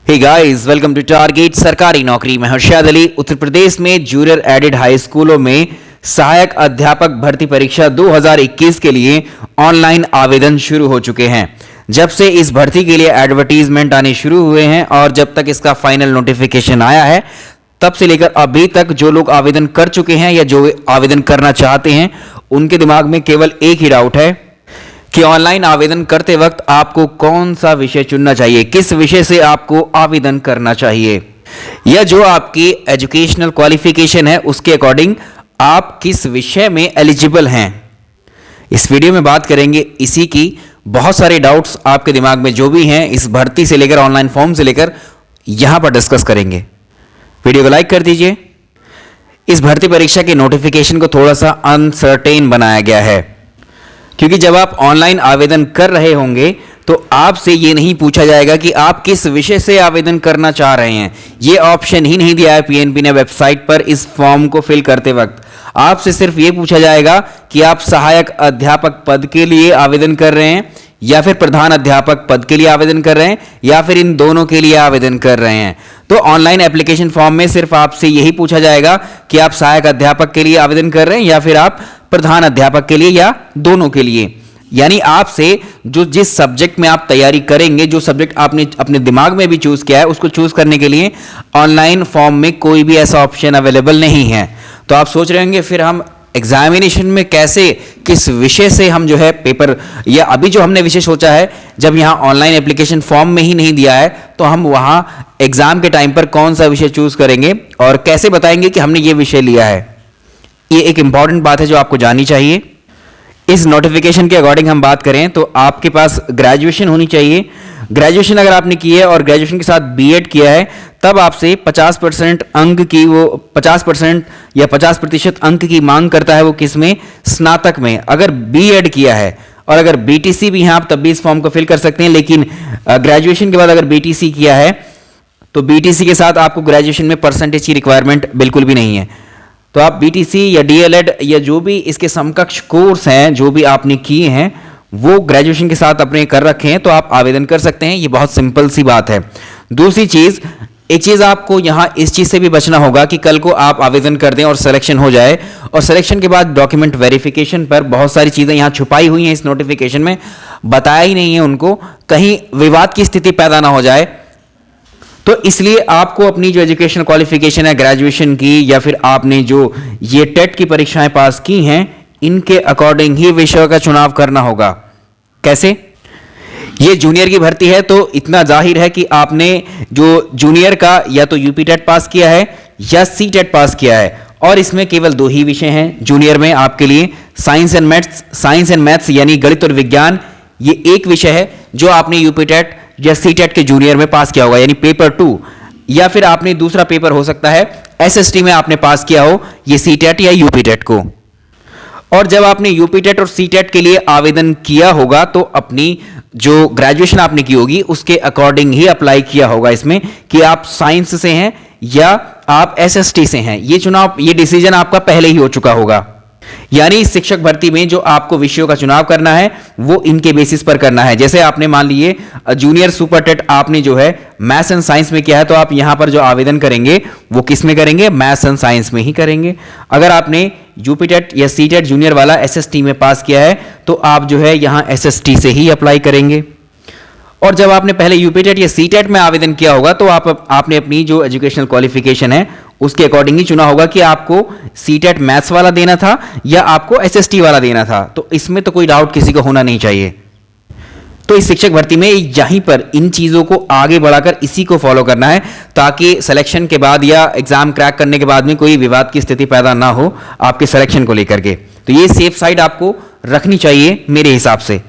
Hey guys, welcome to target Sarkari Naukri. मैं हर्षद अली। उत्तर प्रदेश में junior added high स्कूलों में सहायक अध्यापक भर्ती परीक्षा 2021 के लिए ऑनलाइन आवेदन शुरू हो चुके हैं। जब से इस भर्ती के लिए एडवर्टीजमेंट आने शुरू हुए हैं और जब तक इसका फाइनल नोटिफिकेशन आया है, तब से लेकर अभी तक जो लोग आवेदन कर चुके हैं या जो आवेदन करना चाहते हैं, उनके दिमाग में केवल एक ही डाउट है कि ऑनलाइन आवेदन करते वक्त आपको कौन सा विषय चुनना चाहिए, किस विषय से आपको आवेदन करना चाहिए, या जो आपकी एजुकेशनल क्वालिफिकेशन है उसके अकॉर्डिंग आप किस विषय में एलिजिबल हैं। इस वीडियो में बात करेंगे इसी की। बहुत सारे डाउट्स आपके दिमाग में जो भी हैं इस भर्ती से लेकर ऑनलाइन फॉर्म से लेकर यहां पर डिस्कस करेंगे। वीडियो को लाइक कर दीजिए। इस भर्ती परीक्षा के नोटिफिकेशन को थोड़ा सा अनसर्टेन बनाया गया है, क्योंकि जब आप ऑनलाइन आवेदन कर रहे होंगे तो आपसे ये नहीं पूछा जाएगा कि आप किस विषय से आवेदन करना चाह रहे हैं। ये ऑप्शन ही नहीं दिया है पीएनबी ने वेबसाइट पर इस फॉर्म को फिल करते वक्त। आपसे सिर्फ ये पूछा जाएगा कि आप सहायक अध्यापक पद के लिए आवेदन कर रहे हैं या फिर प्रधान अध्यापक पद के लिए आवेदन कर रहे हैं या फिर इन दोनों के लिए आवेदन कर रहे हैं। तो ऑनलाइन एप्लीकेशन फॉर्म में सिर्फ आपसे यही पूछा जाएगा कि आप सहायक अध्यापक के लिए आवेदन कर रहे हैं या फिर आप प्रधान अध्यापक के लिए या दोनों के लिए। यानी आपसे जो जिस सब्जेक्ट में आप तैयारी करेंगे, जो सब्जेक्ट आपने अपने दिमाग में भी चूज किया है, उसको चूज करने के लिए ऑनलाइन फॉर्म में कोई भी ऐसा ऑप्शन अवेलेबल नहीं है। तो आप सोच रहे होंगे फिर हम एग्जामिनेशन में कैसे, किस विषय से हम जो है पेपर, या अभी जो हमने विषय सोचा है, जब यहाँ ऑनलाइन एप्लीकेशन फॉर्म में ही नहीं दिया है तो हम वहाँ एग्जाम के टाइम पर कौन सा विषय चूज करेंगे और कैसे बताएंगे कि हमने ये विषय लिया है। ये एक इंपॉर्टेंट बात है जो आपको जाननी चाहिए। इस नोटिफिकेशन के अकॉर्डिंग हम बात करें तो आपके पास ग्रेजुएशन होनी चाहिए। ग्रेजुएशन अगर आपने की है और ग्रेजुएशन के साथ बीएड किया है, तब आपसे 50% अंक की, वो 50% या 50% अंक की मांग करता है। वो किसमें? स्नातक में। अगर बीएड किया है और अगर बीटीसी भी हैं आप, तब भी इस फॉर्म को फिल कर सकते हैं। लेकिन ग्रेजुएशन के बाद अगर बीटीसी किया है तो बीटीसी के साथ आपको ग्रेजुएशन में परसेंटेज की रिक्वायरमेंट बिल्कुल भी नहीं है। तो आप बीटीसी या डीएलएड या जो भी इसके समकक्ष कोर्स हैं, जो भी आपने किए हैं, वो ग्रेजुएशन के साथ अपने कर रखे हैं, तो आप आवेदन कर सकते हैं। ये बहुत सिंपल सी बात है। दूसरी चीज, एक चीज आपको यहां इस चीज से भी बचना होगा कि कल को आप आवेदन कर दें और सिलेक्शन हो जाए और सिलेक्शन के बाद डॉक्यूमेंट वेरिफिकेशन पर बहुत सारी चीजें यहां छुपाई हुई हैं इस नोटिफिकेशन में, बताया ही नहीं है उनको, कहीं विवाद की स्थिति पैदा ना हो जाए। तो इसलिए आपको अपनी जो एजुकेशनल क्वालिफिकेशन है ग्रेजुएशन की, या फिर आपने जो ये टेट की परीक्षाएं पास की हैं, इनके अकॉर्डिंग ही विषय का चुनाव करना होगा। कैसे? ये जूनियर की भर्ती है तो इतना जाहिर है कि आपने जो जूनियर का या तो यूपी टेट पास किया है या सी टेट पास किया है, और इसमें केवल 2 ही विषय हैं जूनियर में आपके लिए, साइंस एंड मैथ्स यानी गणित और विज्ञान। ये एक विषय है जो आपने यूपी टेट या सी टेट के जूनियर में पास किया होगा, यानी पेपर 2, या फिर आपने दूसरा पेपर हो सकता है एसएसटी में आपने पास किया हो, ये सी टेट या यूपी टेट को। और जब आपने यूपी टेट और सी टेट के लिए आवेदन किया होगा तो अपनी जो ग्रेजुएशन आपने की होगी उसके अकॉर्डिंग ही अप्लाई किया होगा इसमें कि आप साइंस से हैं या आप एसएसटी से हैं। ये चुनाव, ये डिसीजन आपका पहले ही हो चुका होगा। यानी शिक्षक भर्ती में जो आपको विषयों का चुनाव करना है वो इनके बेसिस पर करना है। जैसे आपने मान लिए जूनियर सुपर टेट आपने जो है मैथ्स एंड साइंस में किया है, तो आप यहां पर जो आवेदन करेंगे वो किस में करेंगे? मैथ्स एंड साइंस में ही करेंगे। अगर आपने यूपी टेट या सी टेट जूनियर वाला एसएसटी में पास किया है तो आप जो है यहां एसएसटी से ही अप्लाई करेंगे। और जब आपने पहले यूपी टेट या सी टेट में आवेदन किया होगा तो आपने अपनी जो एजुकेशनल क्वालिफिकेशन है उसके अकॉर्डिंग ही चुना होगा कि आपको सी टेट मैथ्स वाला देना था या आपको एसएसटी वाला देना था। तो इसमें तो कोई डाउट किसी को होना नहीं चाहिए। तो इस शिक्षक भर्ती में यहीं पर इन चीजों को आगे बढ़ाकर इसी को फॉलो करना है, ताकि सिलेक्शन के बाद या एग्जाम क्रैक करने के बाद में कोई विवाद की स्थिति पैदा ना हो आपके सिलेक्शन को लेकर के। तो ये सेफ साइड आपको रखनी चाहिए मेरे हिसाब से।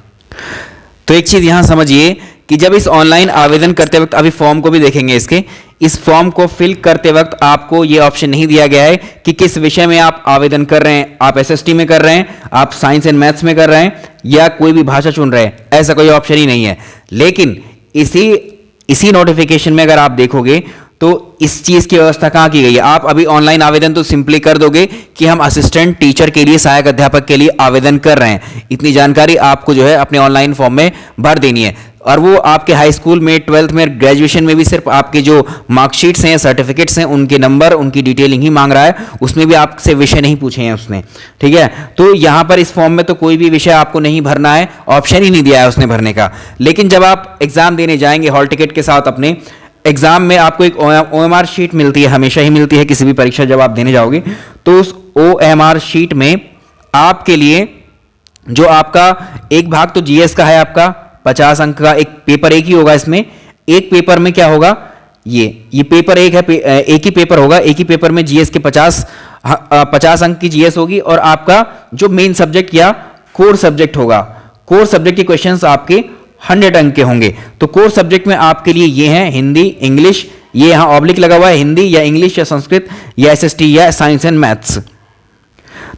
तो एक चीज यहां समझिए कि जब इस ऑनलाइन आवेदन करते वक्त, अभी फॉर्म को भी देखेंगे इसके, इस फॉर्म को फिल करते वक्त आपको यह ऑप्शन नहीं दिया गया है कि किस विषय में आप आवेदन कर रहे हैं। आप एसएसटी में कर रहे हैं, आप साइंस एंड मैथ्स में कर रहे हैं, या कोई भी भाषा चुन रहे हैं, ऐसा कोई ऑप्शन ही नहीं है। लेकिन इसी नोटिफिकेशन में अगर आप देखोगे तो इस चीज की व्यवस्था कहां की गई है? आप अभी ऑनलाइन आवेदन तो सिंपली कर दोगे कि हम असिस्टेंट टीचर के लिए, सहायक अध्यापक के लिए आवेदन कर रहे हैं। इतनी जानकारी आपको जो है अपने ऑनलाइन फॉर्म में भर देनी है। और वो आपके हाई स्कूल में, 12th में, ग्रेजुएशन में भी सिर्फ आपके जो मार्कशीट्स हैं, सर्टिफिकेट्स हैं, उनके नंबर, उनकी डिटेलिंग ही मांग रहा है, उसमें भी आपसे विषय नहीं पूछे हैं उसने, ठीक है। तो यहाँ पर इस फॉर्म में तो कोई भी विषय आपको नहीं भरना है, ऑप्शन ही नहीं दिया है उसने भरने का। लेकिन जब आप एग्जाम देने जाएंगे हॉल टिकट के साथ, अपने एग्जाम में आपको एक OMR शीट मिलती है, हमेशा ही मिलती है किसी भी परीक्षा जब आप देने जाओगे, तो उस OMR शीट में आपके लिए जो आपका एक भाग तो जीएस का है, आपका 50 अंक का एक पेपर एक ही होगा। इसमें एक पेपर में क्या होगा, ये पेपर एक है, एक ही पेपर होगा, एक ही पेपर में जीएस के 50 अंक की जीएस होगी, और आपका जो मेन सब्जेक्ट या कोर सब्जेक्ट होगा, कोर सब्जेक्ट के क्वेश्चंस आपके 100 अंक के होंगे। तो कोर सब्जेक्ट में आपके लिए ये हैं हिंदी, इंग्लिश, ये यहां ऑब्लिक लगा हुआ है, हिंदी या इंग्लिश या संस्कृत या एसएसटी या साइंस एंड मैथ्स।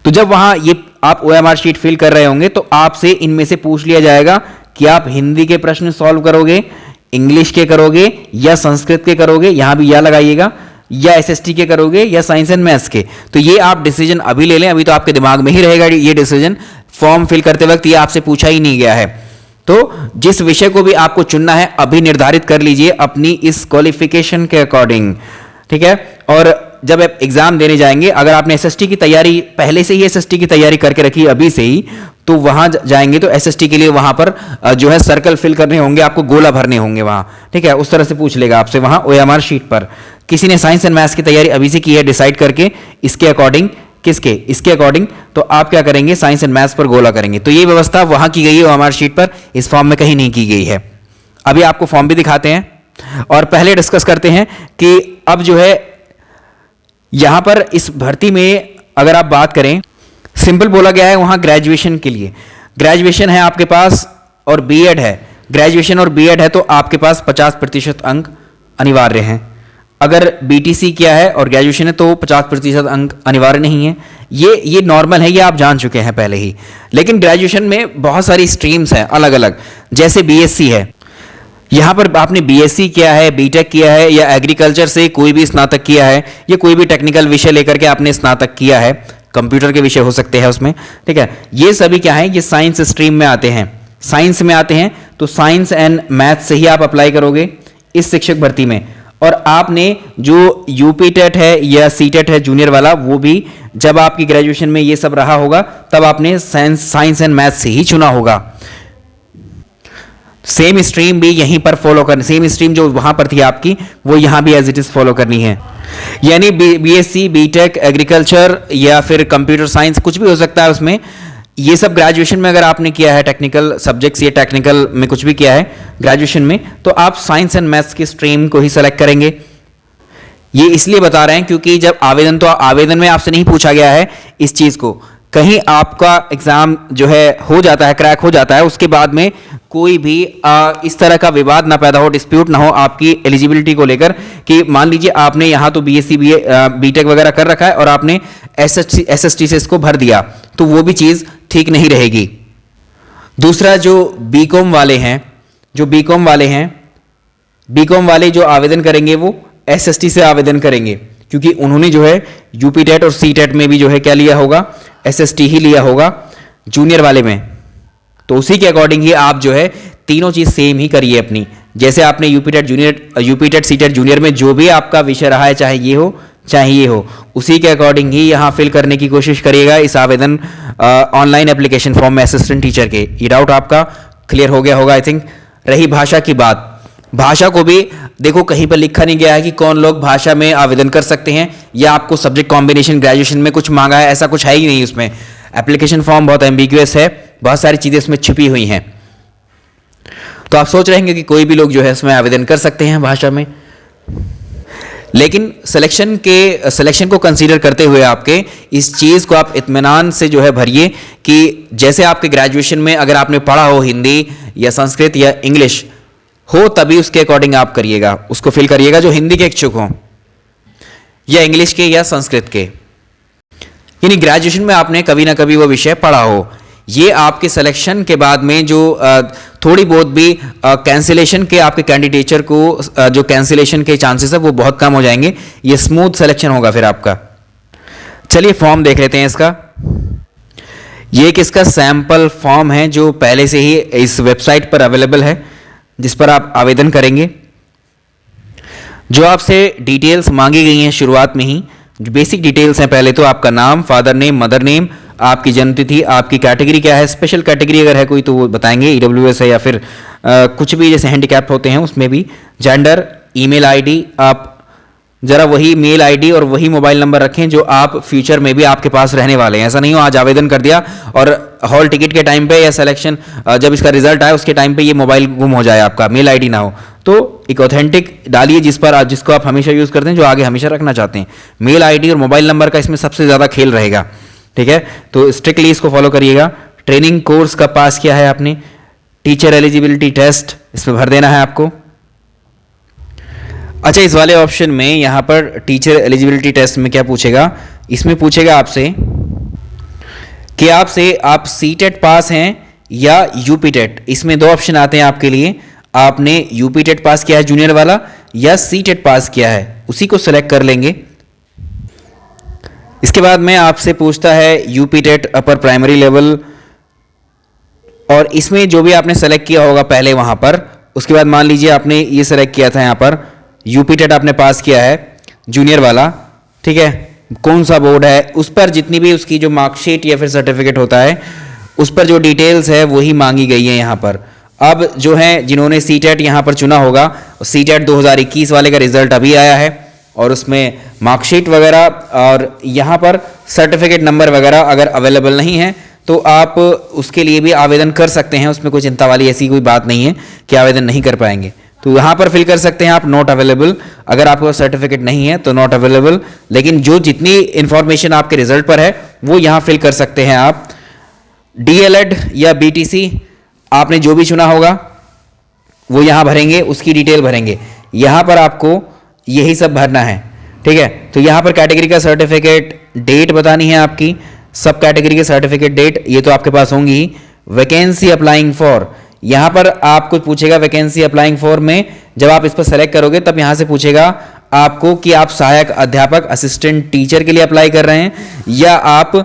तो जब वहां ये आप OMR शीट फिल कर रहे होंगे तो आपसे इनमें से पूछ लिया जाएगा कि आप हिंदी के प्रश्न सॉल्व करोगे, इंग्लिश के करोगे या संस्कृत के करोगे, यहां भी या लगाइएगा, या एसएसटी के करोगे या साइंस एंड मैथ्स के। तो ये आप डिसीजन अभी ले लें, अभी तो आपके दिमाग में ही रहेगा ये डिसीजन, फॉर्म फिल करते वक्त ये आपसे पूछा ही नहीं गया है। तो जिस विषय को भी आपको चुनना है अभी निर्धारित कर लीजिए अपनी इस क्वालिफिकेशन के अकॉर्डिंग, ठीक है। और जब आप एग्जाम देने जाएंगे, अगर आपने एसएसटी की तैयारी पहले से ही एसएसटी की तैयारी करके रखी अभी से ही, तो वहां जाएंगे तो एसएसटी के लिए वहां पर जो है सर्कल फिल करने होंगे, आपको गोला भरने होंगे वहां, ठीक है। उस तरह से पूछ लेगा आपसे वहां OMR शीट पर। किसी ने साइंस एंड मैथ्स की तैयारी अभी से की है डिसाइड करके इसके अकॉर्डिंग, इसके अकॉर्डिंग, तो आप क्या करेंगे, साइंस एंड मैथ्स पर गोला करेंगे। तो ये व्यवस्था वहां की गई है OMR शीट पर, इस फॉर्म में कहीं नहीं की गई है। अभी आपको फॉर्म भी दिखाते हैं और पहले डिस्कस करते हैं कि अब जो है यहां पर इस भर्ती में अगर आप बात करें, सिंपल बोला गया है वहां ग्रेजुएशन के लिए, ग्रेजुएशन है आपके पास और बीएड है, ग्रेजुएशन और बीएड है तो आपके पास 50% अंक अनिवार्य हैं। अगर बीटीसी किया है और ग्रेजुएशन है तो 50% अंक अनिवार्य नहीं है। ये नॉर्मल है, ये आप जान चुके हैं पहले ही। लेकिन ग्रेजुएशन में बहुत सारी स्ट्रीम्स हैं अलग अलग, जैसे बीएससी है, यहां पर आपने बीएससी किया है, बीटेक किया है, या एग्रीकल्चर से कोई भी स्नातक किया है, या कोई भी टेक्निकल विषय लेकर के आपने स्नातक किया है, कंप्यूटर के विषय हो सकते हैं उसमें, ठीक है। ये सभी क्या है, ये साइंस स्ट्रीम में आते हैं, साइंस में आते हैं, तो साइंस एंड मैथ्स से ही आप अप्लाई करोगे इस शिक्षक भर्ती में। और आपने जो यूपी टेट है या सीटेट है जूनियर वाला, वो भी जब आपकी ग्रेजुएशन में ये सब रहा होगा तब आपने साइंस एंड मैथ्स से ही चुना होगा। सेम स्ट्रीम भी यहीं पर फॉलो करनी, सेम स्ट्रीम जो वहां पर थी आपकी वो यहां भी एज इट इज फॉलो करनी है। यानी बीएससी, बीटेक, एग्रीकल्चर या फिर कंप्यूटर साइंस कुछ भी हो सकता है उसमें, ये सब ग्रेजुएशन में अगर आपने किया है, टेक्निकल सब्जेक्ट्स या टेक्निकल में कुछ भी किया है ग्रेजुएशन में, तो आप साइंस एंड मैथ्स की स्ट्रीम को ही सेलेक्ट करेंगे। ये इसलिए बता रहे हैं क्योंकि जब आवेदन में आपसे नहीं पूछा गया है इस चीज को, कहीं आपका एग्जाम जो है हो जाता है, क्रैक हो जाता है, उसके बाद में कोई भी इस तरह का विवाद ना पैदा हो, डिस्प्यूट ना हो आपकी एलिजिबिलिटी को लेकर, कि मान लीजिए आपने यहां तो बीएससी बीटेक वगैरह कर रखा है और आपने एसएसटी से इसको भर दिया, तो वो भी चीज ठीक नहीं रहेगी। दूसरा, जो बीकॉम वाले हैं, बीकॉम वाले जो आवेदन करेंगे वो एसएसटी से आवेदन करेंगे, क्योंकि उन्होंने जो है यूपी टेट और सी टेट में भी जो है क्या लिया होगा, एसएसटी ही लिया होगा जूनियर वाले में। तो उसी के अकॉर्डिंग ही आप जो है तीनों चीज सेम ही करिए अपनी, जैसे आपने UP TET C TET junior में जो भी आपका विषय रहा है, चाहे ये हो चाहे ये हो, उसी के अकॉर्डिंग ही यहां फिल करने की कोशिश करिएगा इस आवेदन ऑनलाइन एप्लीकेशन फॉर्म में असिस्टेंट टीचर के। ये डाउट आपका क्लियर हो गया होगा आई थिंक। रही भाषा की बात, भाषा को भी देखो कहीं पर लिखा नहीं गया है कि कौन लोग भाषा में आवेदन कर सकते हैं, या आपको सब्जेक्ट कॉम्बिनेशन ग्रेजुएशन में कुछ मांगा है, ऐसा कुछ है ही नहीं उसमें। एप्लीकेशन फॉर्म बहुत एम्बिग्युअस है, बहुत सारी चीजें उसमें छिपी हुई हैं। तो आप सोच रहे हैं कि कोई भी लोग जो है इसमें आवेदन कर सकते हैं भाषा में, लेकिन सिलेक्शन को कंसीडर करते हुए आपके इस चीज को आप इत्मीनान से जो है भरिए कि जैसे आपके ग्रेजुएशन में अगर आपने पढ़ा हो हिंदी या संस्कृत या इंग्लिश हो, तभी उसके अकॉर्डिंग आप करिएगा, उसको फिल करिएगा जो हिंदी के इच्छुक हो या इंग्लिश के या संस्कृत के, यानी ग्रेजुएशन में आपने कभी ना कभी वो विषय पढ़ा हो। ये आपके सिलेक्शन के बाद में जो थोड़ी बहुत भी कैंसिलेशन के आपके कैंडिडेचर को जो कैंसिलेशन के चांसेस है वो बहुत कम हो जाएंगे, ये स्मूथ सिलेक्शन होगा फिर आपका। चलिए फॉर्म देख लेते हैं इसका। ये एक इसका सैंपल फॉर्म है जो पहले से ही इस वेबसाइट पर अवेलेबल है, जिस पर आप आवेदन करेंगे। जो आपसे डिटेल्स मांगी गई हैं शुरुआत में ही, जो बेसिक डिटेल्स हैं, पहले तो आपका नाम, फादर नेम, मदर नेम, आपकी जन्मतिथि, आपकी कैटेगरी क्या है, स्पेशल कैटेगरी अगर है कोई तो वो बताएंगे, ईडब्ल्यूएस है या फिर कुछ भी जैसे हैंडीकैप होते हैं उसमें भी, जेंडर, ईमेल आईडी, आप जरा वही मेल आईडी और वही मोबाइल नंबर रखें जो आप फ्यूचर में भी आपके पास रहने वाले हैं। ऐसा नहीं हो आज आवेदन कर दिया और हॉल टिकट के टाइम पे या सिलेक्शन जब इसका रिजल्ट आए उसके टाइम पे ये मोबाइल गुम हो जाए, आपका मेल आईडी ना हो। तो एक ऑथेंटिक डालिए जिसको आप हमेशा यूज करते हैं, जो आगे हमेशा रखना चाहते हैं। मेल आईडी और मोबाइल नंबर का इसमें सबसे ज्यादा खेल रहेगा, ठीक है। तो स्ट्रिक्टली इसको फॉलो करिएगा। ट्रेनिंग कोर्स का पास किया है आपने, टीचर एलिजिबिलिटी टेस्ट इसमें भर देना है आपको। अच्छा, इस वाले ऑप्शन में यहां पर टीचर एलिजिबिलिटी टेस्ट में क्या पूछेगा, इसमें पूछेगा आपसे कि आप सीटेट पास हैं या यूपीटेट। इसमें दो ऑप्शन आते हैं आपके लिए, आपने यूपीटेट पास किया है जूनियर वाला या सीटेट पास किया है, उसी को सेलेक्ट कर लेंगे। इसके बाद में आपसे पूछता है यूपीटेट अपर प्राइमरी लेवल, और इसमें जो भी आपने सेलेक्ट किया होगा पहले वहां पर, उसके बाद मान लीजिए आपने ये सेलेक्ट किया था यहां पर यूपीटेट आपने पास किया है जूनियर वाला, ठीक है, कौन सा बोर्ड है, उस पर जितनी भी उसकी जो मार्कशीट या फिर सर्टिफिकेट होता है उस पर जो डिटेल्स है वही मांगी गई है यहाँ पर। अब जो है जिन्होंने सीटेट यहाँ पर चुना होगा, सीटेट 2021 वाले का रिजल्ट अभी आया है और उसमें मार्कशीट वगैरह और यहाँ पर सर्टिफिकेट नंबर वगैरह अगर अवेलेबल नहीं है तो आप उसके लिए भी आवेदन कर सकते हैं। उसमें कोई चिंता वाली ऐसी कोई बात नहीं है कि आवेदन नहीं कर पाएंगे। तो यहाँ पर फिल कर सकते हैं आप नॉट अवेलेबल, अगर आपके पास सर्टिफिकेट नहीं है तो नॉट अवेलेबल, लेकिन जो जितनी इंफॉर्मेशन आपके रिजल्ट पर है वो यहाँ फिल कर सकते हैं आप। डीएलएड या बीटीसी आपने जो भी चुना होगा वो यहाँ भरेंगे, उसकी डिटेल भरेंगे, यहाँ पर आपको यही सब भरना है, ठीक है। तो यहाँ पर कैटेगरी का सर्टिफिकेट, डेट बतानी है आपकी, सब कैटेगरी के सर्टिफिकेट डेट ये तो आपके पास होंगी ही। वैकेंसी अप्लाइंग फॉर, यहां पर आपको पूछेगा वैकेंसी अप्लाइंग फॉर में, जब आप इस पर सेलेक्ट करोगे तब यहां से पूछेगा आपको कि आप सहायक अध्यापक असिस्टेंट टीचर के लिए अप्लाई कर रहे हैं या आप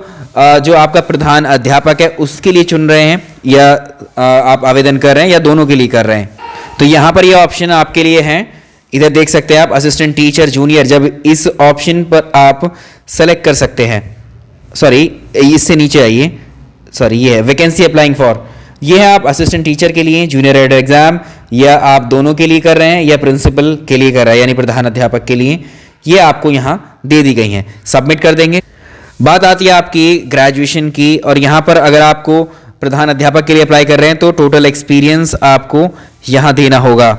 जो आपका प्रधान अध्यापक है उसके लिए चुन रहे हैं या आप आवेदन कर रहे हैं या दोनों के लिए कर रहे हैं। तो यहां पर ये ऑप्शन आपके लिए हैं, इधर देख सकते हैं आप असिस्टेंट टीचर जूनियर, जब इस ऑप्शन पर आप सेलेक्ट कर सकते हैं, सॉरी इससे नीचे आइए, सॉरी ये है वैकेंसी अप्लाइंग फॉर, ये है आप असिस्टेंट टीचर के लिए जूनियर एड एग्जाम या आप दोनों के लिए कर रहे हैं या प्रिंसिपल के लिए कर रहे हैं यानी प्रधान अध्यापक के लिए, ये आपको यहाँ दे दी गई हैं, सबमिट कर देंगे। बात आती है आपकी ग्रेजुएशन की, और यहाँ पर अगर आपको प्रधान अध्यापक के लिए अप्लाई कर रहे हैं तो टोटल एक्सपीरियंस आपको यहाँ देना होगा,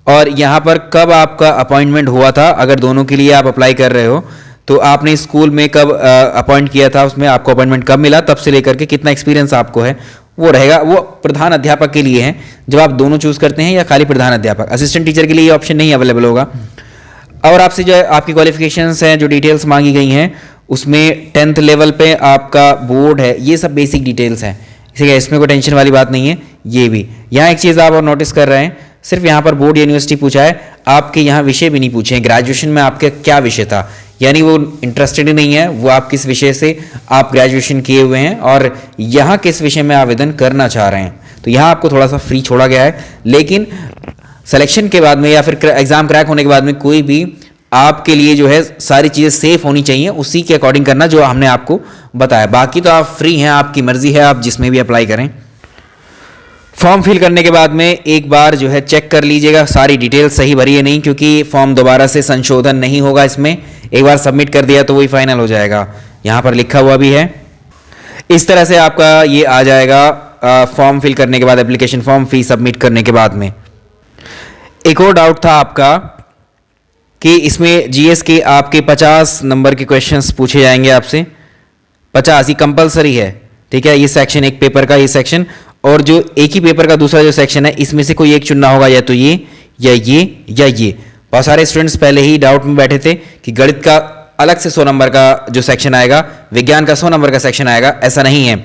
और यहाँ पर कब आपका अपॉइंटमेंट हुआ था, अगर दोनों के लिए आप अप्लाई कर रहे हो तो आपने स्कूल में कब अपॉइंट किया था, उसमें आपको अपॉइंटमेंट कब मिला, तब से लेकर के कितना एक्सपीरियंस आपको है वो रहेगा। वो प्रधान अध्यापक के लिए है जब आप दोनों चूज करते हैं या खाली प्रधान अध्यापक। असिस्टेंट टीचर के लिए ये ऑप्शन नहीं अवेलेबल होगा। और आपसे जो आपकी क्वालिफिकेशंस हैं, जो डिटेल्स मांगी गई हैं, उसमें 10th लेवल पे आपका बोर्ड है, ये सब बेसिक डिटेल्स हैं, इसीलिए इसमें कोई टेंशन वाली बात नहीं है। ये भी यहाँ एक चीज़ आप और नोटिस कर रहे हैं, सिर्फ यहाँ पर बोर्ड यूनिवर्सिटी पूछा है, आपके यहाँ विषय भी नहीं पूछे हैं, ग्रेजुएशन में आपके क्या विषय था, यानी वो इंटरेस्टेड ही नहीं है वो आप किस विषय से आप ग्रेजुएशन किए हुए हैं और यहाँ किस विषय में आवेदन करना चाह रहे हैं। तो यहाँ आपको थोड़ा सा फ्री छोड़ा गया है, लेकिन सिलेक्शन के बाद में या फिर एग्जाम क्रैक होने के बाद में कोई भी आपके लिए जो है सारी चीज़ें सेफ होनी चाहिए, उसी के अकॉर्डिंग करना जो हमने आपको बताया। बाकी तो आप फ्री हैं, आपकी मर्जी है, आप जिसमें भी अप्लाई करें। फॉर्म फिल करने के बाद में एक बार जो है चेक कर लीजिएगा सारी डिटेल सही भरी है नहीं, क्योंकि फॉर्म दोबारा से संशोधन नहीं होगा इसमें, एक बार सबमिट कर दिया तो वही फाइनल हो जाएगा, यहाँ पर लिखा हुआ भी है। इस तरह से आपका ये आ जाएगा फॉर्म फिल करने के बाद, एप्लीकेशन फॉर्म फी सबमिट करने के बाद में। एक और डाउट था आपका कि इसमें जीएस के आपके 50 नंबर के क्वेश्चंस पूछे जाएंगे आपसे, 50 ही कंपलसरी है, ठीक है। ये सेक्शन एक पेपर का ये सेक्शन, और जो एक ही पेपर का दूसरा जो सेक्शन है इसमें से कोई एक चुनना होगा, या तो ये या ये या ये। बहुत सारे स्टूडेंट्स पहले ही डाउट में बैठे थे कि गणित का अलग से 100 नंबर का जो सेक्शन आएगा, विज्ञान का 100 नंबर का सेक्शन आएगा, ऐसा नहीं है।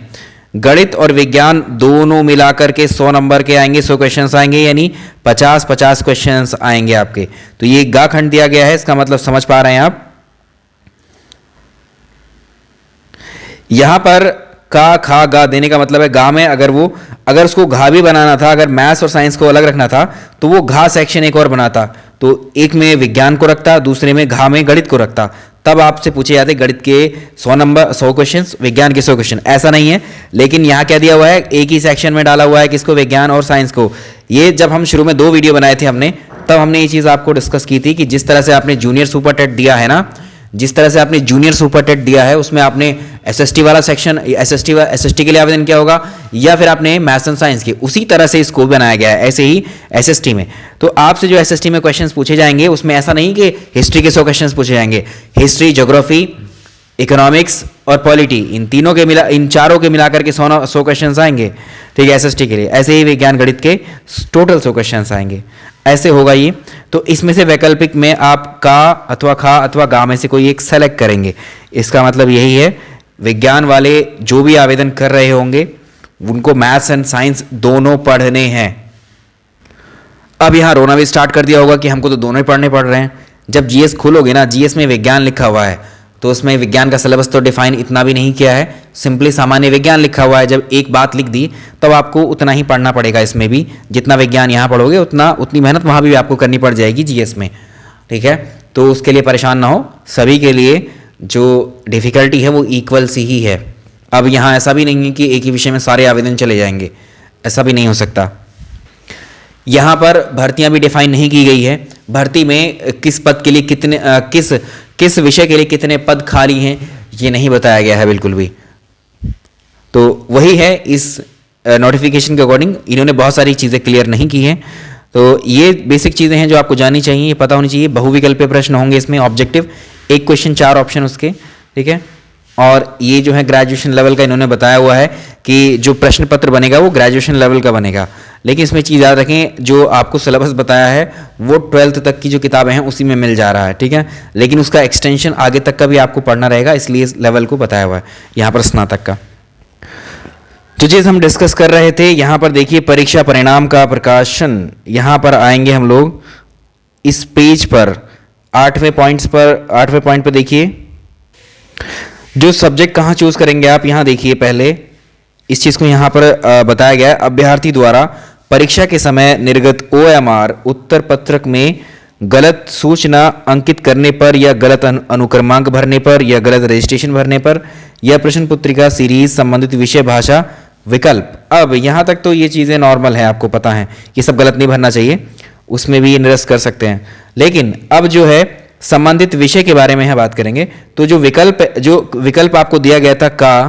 गणित और विज्ञान दोनों मिलाकर के 100 नंबर के आएंगे, 100 क्वेश्चंस आएंगे, यानी 50-50 क्वेश्चंस आएंगे आपके। तो ये गा खंड दिया गया है, इसका मतलब समझ पा रहे हैं आप। यहां पर का खा गा देने का मतलब है गा में अगर उसको घा भी बनाना था, अगर मैथ्स और साइंस को अलग रखना था तो वो घा सेक्शन एक और बनाता, तो एक में विज्ञान को रखता, दूसरे में घा में गणित को रखता, तब आपसे पूछे जाते गणित के 100 क्वेश्चन, विज्ञान के 100 क्वेश्चन। ऐसा नहीं है, लेकिन यहाँ क्या दिया हुआ है, एक ही सेक्शन में डाला हुआ है किसको, विज्ञान और साइंस को। ये जब हम शुरू में 2 वीडियो बनाए थे हमने, तब हमने ये चीज़ आपको डिस्कस की थी कि जिस तरह से आपने जूनियर सुपर टेट दिया है ना, जिस तरह से आपने जूनियर सुपर टेट दिया है उसमें आपने एसएसटी वाला सेक्शन, एसएसटी के लिए आवेदन किया होगा, या फिर आपने मैथ्स एंड साइंस के, उसी तरह से इसको बनाया गया है ऐसे ही एसएसटी में। तो आपसे जो एसएसटी में क्वेश्चंस पूछे जाएंगे उसमें ऐसा नहीं कि हिस्ट्री के 100 क्वेश्चंस पूछे जाएंगे, हिस्ट्री, ज्योग्राफी, इकोनॉमिक्स और पॉलिटी, इन चारों के मिलाकर के 100 क्वेश्चन आएंगे, ठीक है, एसएसटी के लिए। ऐसे ही विज्ञान गणित के टोटल 100 क्वेश्चन आएंगे, ऐसे होगा ये। तो इसमें से वैकल्पिक में आप का अथवा खा अथवा गा में से कोई एक सेलेक्ट करेंगे। इसका मतलब यही है, विज्ञान वाले जो भी आवेदन कर रहे होंगे उनको मैथ्स एंड साइंस दोनों पढ़ने हैं। अब यहाँ रोना भी स्टार्ट कर दिया होगा कि हमको तो दोनों ही पढ़ने पड़ रहे हैं। जब जीएस खोलोगे ना, जीएस में विज्ञान लिखा हुआ है, तो उसमें विज्ञान का सिलेबस तो डिफाइन इतना भी नहीं किया है, सिंपली सामान्य विज्ञान लिखा हुआ है। जब एक बात लिख दी तब आपको उतना ही पढ़ना पड़ेगा इसमें भी, जितना विज्ञान यहाँ पढ़ोगे उतनी मेहनत वहाँ भी आपको करनी पड़ जाएगी जीएस में, ठीक है। तो उसके लिए परेशान ना हो, सभी के लिए जो डिफ़िकल्टी है वो इक्वल सी ही है। अब यहाँ ऐसा भी नहीं है कि एक ही विषय में सारे आवेदन चले जाएंगे, ऐसा भी नहीं हो सकता। यहाँ पर भर्तियाँ भी डिफाइन नहीं की गई है, भर्ती में किस पद के लिए कितने किस विषय के लिए कितने पद खाली हैं ये नहीं बताया गया है बिल्कुल भी। तो वही है, इस नोटिफिकेशन के अकॉर्डिंग इन्होंने बहुत सारी चीज़ें क्लियर नहीं की हैं। तो ये बेसिक चीज़ें हैं जो आपको जाननी चाहिए, ये पता होनी चाहिए। बहुविकल्पीय प्रश्न होंगे इसमें, ऑब्जेक्टिव, एक क्वेश्चन 4 ऑप्शन उसके, ठीक है। और ये जो है ग्रेजुएशन लेवल का इन्होंने बताया हुआ है कि जो प्रश्न पत्र बनेगा वो ग्रेजुएशन लेवल का बनेगा। लेकिन इसमें चीज़ याद रखें, जो आपको सिलेबस बताया है वो 12th तक की जो किताबें हैं उसी में मिल जा रहा है, ठीक है। लेकिन उसका एक्सटेंशन आगे तक का भी आपको पढ़ना रहेगा, इसलिए इस लेवल को बताया हुआ है यहाँ पर स्नातक का। जो चीज़ हम डिस्कस कर रहे थे, यहाँ पर देखिए परीक्षा परिणाम का प्रकाशन, यहाँ पर आएंगे हम लोग इस पेज पर 8वें पॉइंट पर देखिए जो सब्जेक्ट कहाँ चूज करेंगे आप। यहाँ देखिए पहले इस चीज़ को यहाँ पर बताया गया है, अभ्यर्थी द्वारा परीक्षा के समय निर्गत OMR उत्तर पत्रक में गलत सूचना अंकित करने पर या गलत अनुक्रमांक भरने पर या गलत रजिस्ट्रेशन भरने पर या प्रश्न पुत्रिका सीरीज संबंधित विषय भाषा विकल्प। अब यहाँ तक तो ये चीज़ें नॉर्मल है, आपको पता है कि सब गलत नहीं भरना चाहिए, उसमें भी निरस्त कर सकते हैं। लेकिन अब जो है संबंधित विषय के बारे में यहाँ बात करेंगे। तो जो विकल्प आपको दिया गया था का,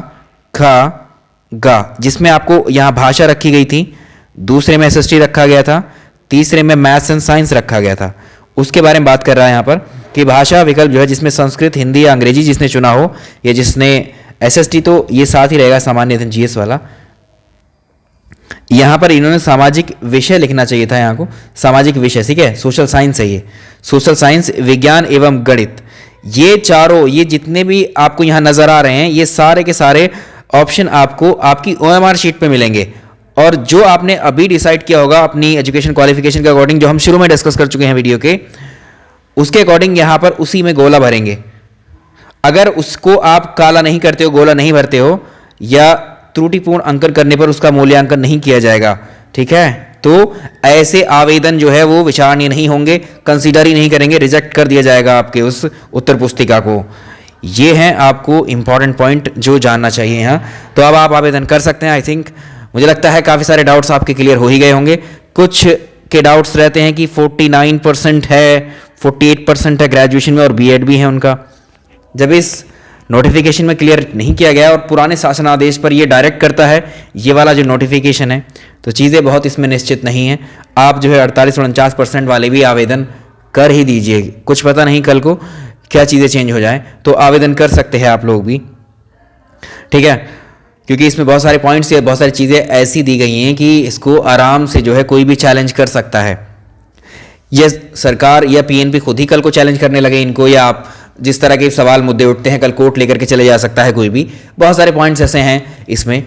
खा, गा, जिसमें आपको यहाँ भाषा रखी गई थी, दूसरे में एसएसटी रखा गया था, तीसरे में मैथ्स एंड साइंस रखा गया था, उसके बारे में बात कर रहा है यहाँ पर कि भाषा विकल्प जो है जिसमें संस्कृत, हिंदी या अंग्रेजी जिसने चुना हो, या जिसने एसएसटी तो ये साथ ही रहेगा सामान्य जीएस वाला। यहाँ पर इन्होंने सामाजिक विषय लिखना चाहिए था, यहाँ को सामाजिक विषय, ठीक है, सोशल साइंस है ये, सोशल साइंस, विज्ञान एवं गणित। ये चारों, ये जितने भी आपको यहाँ नजर आ रहे हैं, ये सारे के सारे ऑप्शन आपको आपकी OMR शीट पे मिलेंगे। और जो आपने अभी डिसाइड किया होगा अपनी एजुकेशन क्वालिफिकेशन के अकॉर्डिंग, जो हम शुरू में डिस्कस कर चुके हैं वीडियो के, उसके अकॉर्डिंग यहाँ पर उसी में गोला भरेंगे। अगर उसको आप काला नहीं करते हो, गोला नहीं भरते हो, या त्रुटिपूर्ण अंकन करने पर उसका मूल्यांकन नहीं किया जाएगा, ठीक है, तो ऐसे आवेदन जो है वो विचारणीय नहीं होंगे, कंसीडर ही नहीं करेंगे, रिजेक्ट कर दिया जाएगा आपके उस उत्तर पुस्तिका को। ये हैं आपको इंपॉर्टेंट पॉइंट जो जानना चाहिए यहाँ। तो अब आप आवेदन कर सकते हैं। आई थिंक, मुझे लगता है काफ़ी सारे डाउट्स आपके क्लियर हो ही गए होंगे। कुछ के डाउट्स रहते हैं कि 49% है, 48% है ग्रेजुएशन में और बीएड भी है उनका। जब इस नोटिफिकेशन में क्लियर नहीं किया गया और पुराने शासनादेश पर ये डायरेक्ट करता है, ये वाला जो नोटिफिकेशन है, तो चीज़ें बहुत इसमें निश्चित नहीं है। आप जो है 48-49% वाले भी आवेदन कर ही दीजिए, कुछ पता नहीं कल को क्या चीज़ें चेंज हो जाए, तो आवेदन कर सकते हैं आप लोग भी, ठीक है। क्योंकि इसमें बहुत सारे पॉइंट्स या बहुत सारी चीज़ें ऐसी दी गई हैं कि इसको आराम से जो है कोई भी चैलेंज कर सकता है। ये सरकार या पीएनबी खुद ही कल को चैलेंज करने लगे इनको, या आप जिस तरह के सवाल मुद्दे उठते हैं कल कोर्ट लेकर के चले जा सकता है कोई भी। बहुत सारे पॉइंट्स ऐसे हैं इसमें,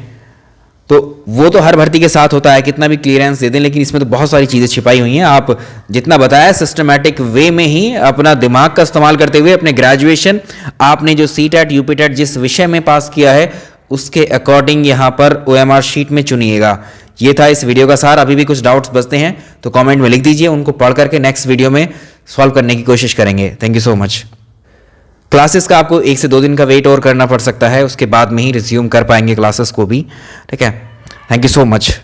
तो वो तो हर भर्ती के साथ होता है, कितना भी क्लियरेंस दे दें, लेकिन इसमें तो बहुत सारी चीज़ें छिपाई हुई हैं। आप जितना बताया सिस्टमैटिक वे में ही अपना दिमाग का इस्तेमाल करते हुए अपने ग्रेजुएशन, आपने जो सीटेट यूपीटेट जिस विषय में पास किया है उसके अकॉर्डिंग यहाँ पर OMR शीट में चुनिएगा। ये था इस वीडियो का सार। अभी भी कुछ डाउट्स बचते हैं तो कमेंट में लिख दीजिए, उनको पढ़ करके नेक्स्ट वीडियो में सॉल्व करने की कोशिश करेंगे। Thank you so much. Classes का आपको 1 से 2 दिन का वेट और करना पड़ सकता है, उसके बाद में ही रिज्यूम कर पाएंगे क्लासेस को भी। ठीक है, थैंक यू सो मच।